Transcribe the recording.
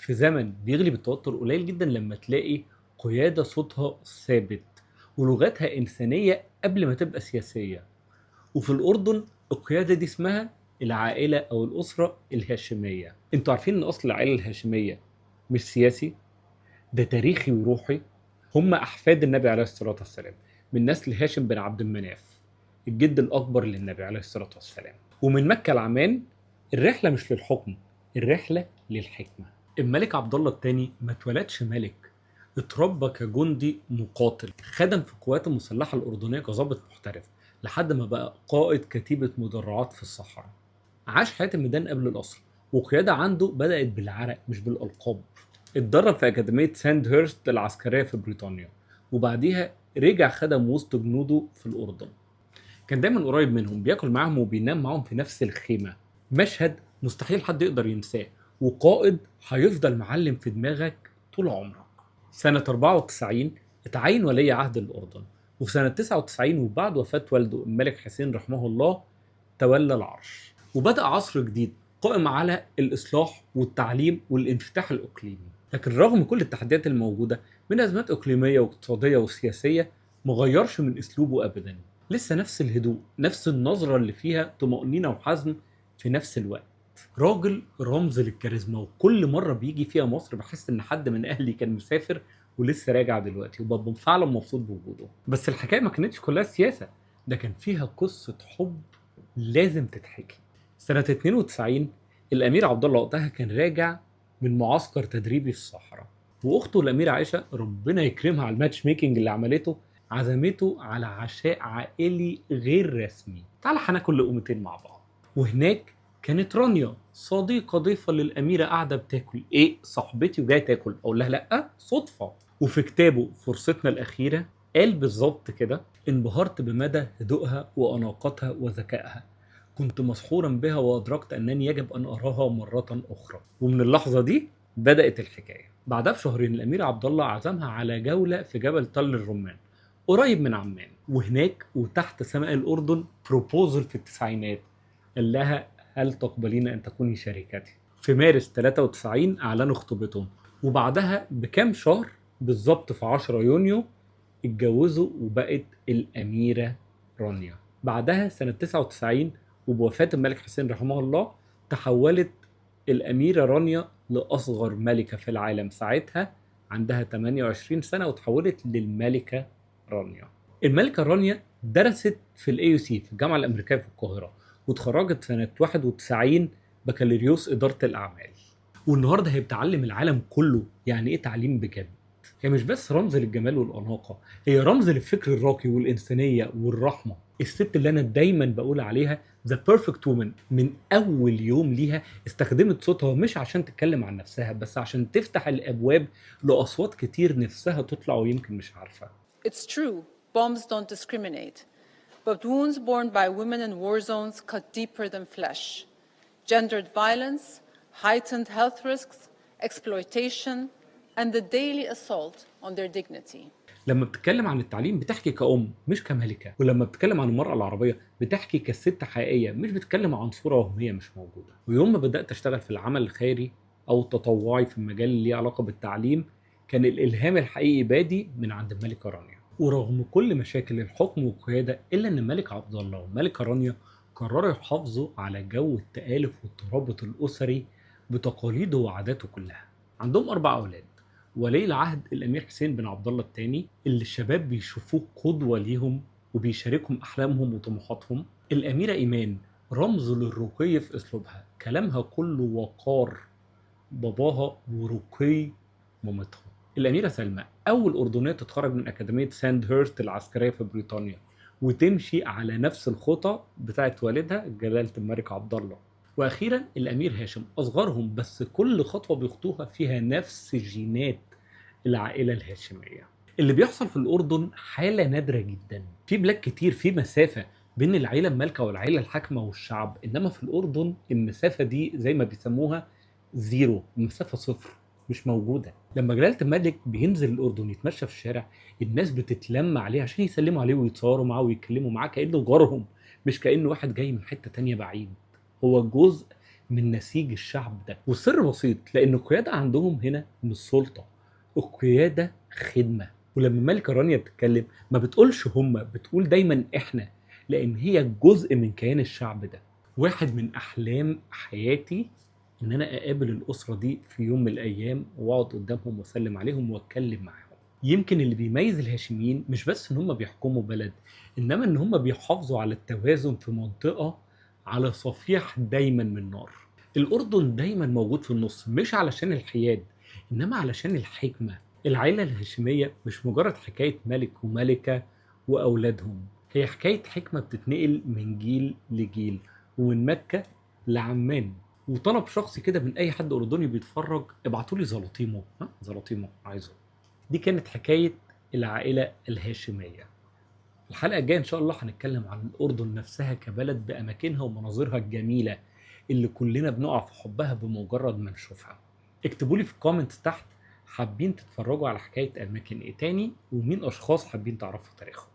في زمن بيغلب التوتر قليل جدا لما تلاقي قيادة صوتها ثابت ولغتها إنسانية قبل ما تبقى سياسية. وفي الأردن القيادة دي اسمها العائلة أو الأسرة الهاشمية. انتوا عارفين إن أصل العائلة الهاشمية مش سياسي، ده تاريخي وروحي. هم أحفاد النبي عليه الصلاة والسلام من نسل هاشم بن عبد المناف، الجد الأكبر للنبي عليه الصلاة والسلام. ومن مكة لعمان الرحلة مش للحكم، الرحلة للحكمة. الملك عبد الله الثاني ما اتولدش ملك، اتربى كجندي مقاتل، خدم في القوات المسلحة الأردنية كظابط محترف لحد ما بقى قائد كتيبة مدرعات في الصحراء. عاش حياة الميدان قبل القصر، وقيادة عنده بدأت بالعرق مش بالألقاب. اتدرب في أكاديمية ساند هيرست العسكرية في بريطانيا، وبعديها رجع خدم وسط جنوده في الأردن. كان دايما قريب منهم، بياكل معاهم وبينام معاهم في نفس الخيمة. مشهد مستحيل حد يقدر ينساه، وقائد هيفضل معلم في دماغك طول عمرك. سنة 94 اتعين ولي عهد الأردن، وفي سنة 99 وبعد وفاة والده الملك حسين رحمه الله تولى العرش، وبدأ عصر جديد قائم على الإصلاح والتعليم والانفتاح الإقليمي. لكن رغم كل التحديات الموجودة من أزمات إقليمية واقتصادية وسياسية، مغيرش من أسلوبه أبدا. لسه نفس الهدوء، نفس النظرة اللي فيها طمأنينة وحزم في نفس الوقت. راجل رمز للكاريزما، وكل مرة بيجي فيها مصر بحس إن حد من أهلي كان مسافر ولسه راجع دلوقتي، وببقى فعلا مبسوط بوجوده. بس الحكاية ما كانتش كلها سياسة، ده كان فيها قصة حب لازم تتحكي. سنة 92 الأمير عبد الله وقتها كان راجع من معسكر تدريبي في الصحراء، وأخته الأميرة عائشة ربنا يكرمها على الماتش ميكنج اللي عملته، عزمته على عشاء عائلي غير رسمي. تعال هناكل لقمتين مع بعض. وهناك كانت رانيا صديقة ضيفة للأميرة قاعدة بتاكل. إيه صاحبتي وجاية تاكل؟ أقول لها لأ صدفة. وفي كتابه فرصتنا الأخيرة قال بالظبط كده: انبهرت بمدى هدوءها وأناقتها وذكائها، كنت مسحورا بها وأدركت أنني يجب أن أراها مرة أخرى. ومن اللحظة دي بدأت الحكاية. بعدها بشهرين الأمير عبد الله عزمها على جولة في جبل تل الرمان قريب من عمان، وهناك وتحت سماء الأردن بروبوزل في التسعينات قال لها: هل تقبلين أن تكوني شريكتي؟ في مارس 93 أعلنوا خطوبتهم، وبعدها بكام شهر بالظبط في 10 يونيو اتجوزوا وبقت الأميرة رانيا. بعدها سنة 99 وبوفاة الملك حسين رحمه الله تحولت الأميرة رانيا لأصغر ملكة في العالم ساعتها، عندها 28 سنة، وتحولت للملكة رانيا. الملكة رانيا درست في الاي يو سي في الجامعة الأمريكية في القاهرة، واتخرجت سنة 91 بكالوريوس إدارة الأعمال. والنهارده هي بتعلم العالم كله يعني إيه تعليم بجد. هي مش بس رمز للجمال والأناقة، هي رمز للفكر الراقي والإنسانية والرحمة. الست اللي أنا دايما بقول عليها The Perfect Woman. من أول يوم ليها استخدمت صوتها مش عشان تتكلم عن نفسها، بس عشان تفتح الأبواب لأصوات كتير نفسها تطلع ويمكن مش عارفة. It's true, bombs don't discriminate, but wounds borne by women in war zones cut deeper than flesh. Gendered violence, heightened health risks, exploitation, and the daily assault on their dignity. لما بتتكلم عن التعليم بتحكي كأم مش كملكة، ولما بتتكلم عن المرأة العربية بتحكي كست حقيقية مش بتتكلم عن صورة وهمية مش موجودة. ويوم ما بدأت أشتغل في العمل الخيري أو التطوعي في المجال اللي ليه علاقة بالتعليم، كان الإلهام الحقيقي بادي من عند الملكة رانيا. ورغم كل مشاكل الحكم والقيادة إلا إن الملك عبد الله والملكة رانيا قرروا يحافظوا على جو التآلف والترابط الأسري بتقاليده وعاداته كلها. عندهم 4 أولاد. ولي العهد الامير حسين بن عبد الله الثاني اللي الشباب بيشوفوه قدوه ليهم وبيشاركهم احلامهم وطموحاتهم. الاميره ايمان رمز للرقي في اسلوبها، كلامها كله وقار باباها ورقي مامتها. الاميره سلمى اول اردنيه تتخرج من اكاديميه ساند هيرست العسكريه في بريطانيا، وتمشي على نفس الخطى بتاعت والدها جلاله الملك عبد الله. واخيرا الامير هاشم اصغرهم، بس كل خطوه بيخطوها فيها نفس جينات العائله الهاشميه. اللي بيحصل في الاردن حاله نادره جدا. في بلاد كتير في مسافه بين العيله المالكه والعيله الحاكمه والشعب، انما في الاردن المسافه دي زي ما بيسموها زيرو، مسافه صفر، مش موجوده. لما جلاله الملك بينزل الاردن يتمشى في الشارع، الناس بتتلم عليه عشان يسلموا عليه ويتصوروا معاه ويتكلموا معاه كانه جارهم، مش كانه واحد جاي من حته تانية بعيد. هو جزء من نسيج الشعب ده. والسر بسيط، لأن القيادة عندهم هنا مش سلطة، القيادة خدمة. ولما ملكة رانيا بتتكلم ما بتقولش هما، بتقول دايما إحنا، لأن هي جزء من كيان الشعب ده. واحد من أحلام حياتي إن أنا أقابل الأسرة دي في يوم من الأيام وأقعد قدامهم وأسلم عليهم وأتكلم معاهم. يمكن اللي بيميز الهاشميين مش بس إن هم بيحكموا بلد، إنما إن هم بيحافظوا على التوازن في منطقة على صفيح دايما من نار. الأردن دايما موجود في النص، مش علشان الحياد إنما علشان الحكمة. العيلة الهاشمية مش مجرد حكاية ملك وملكة وأولادهم، هي حكاية حكمة بتتنقل من جيل لجيل ومن مكة لعمان. وطلب شخصي كده من أي حد أردني بيتفرج، ابعتولي زلاطيمو، زلاطيمو عايزه. دي كانت حكاية العائلة الهاشمية. الحلقة الجاية إن شاء الله هنتكلم عن الأردن نفسها كبلد بأماكنها ومناظرها الجميلة اللي كلنا بنقع في حبها بمجرد ما نشوفها. اكتبولي في الكومنت تحت حابين تتفرجوا على حكاية أماكن إيه تاني، ومين أشخاص حابين تعرفوا تاريخهم.